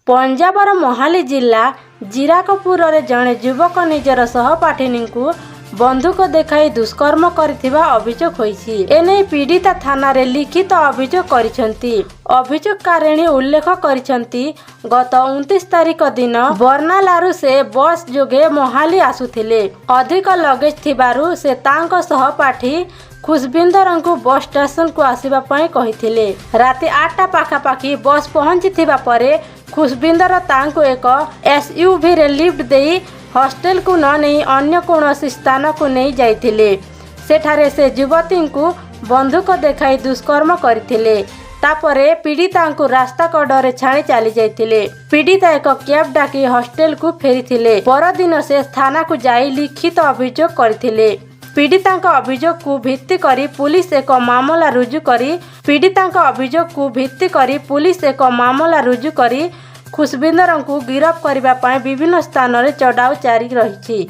पंजाबर मोहाली जिला जीराकपुर जड़े युवक निजर सहपाठिनी को बंधुक देखाई दुष्कर्म करथिबा अभियोग होईछि। एने पीड़िता थाना रे लिखित अभियोग करिसेंती। अभियोगकारिणी उल्लेख करिसेंती गत 29 तारिख दिन बर्नालारू से बस जोगे मोहाली आसुथिले। अधिक लगेज थिबारु से तांको सहपाठी खुशबिंदर को बस स्टेशन को आसीबा पई कहिथिले। राति 8टा पाखापाखी बस पहुंचीथिबा परे खुशबिंदर तांको एक एसयूवी रे लिफ्ट देई हॉस्टेल को न नहीं अन्य कौनसी स्थान को नहीं जाइथिले। सेठारे से युवती को बंधुक देखाई दुष्कर्म करथिले। तापरे पीड़िता को रास्ता कड़े छाड़ी चली जाइथिले। पीड़िता एक कैब डाकी हॉस्टेल को फेरीथिले। परदिन से थाना को जाई लिखित अभियोग करथिले। पीड़िता अभियोग को भित्ति करी पुलिस एक मामला रुजु करी खुशबिंदर को गिरफ्त करने विभिन्न स्थान में चढ़ाऊ जारी रही।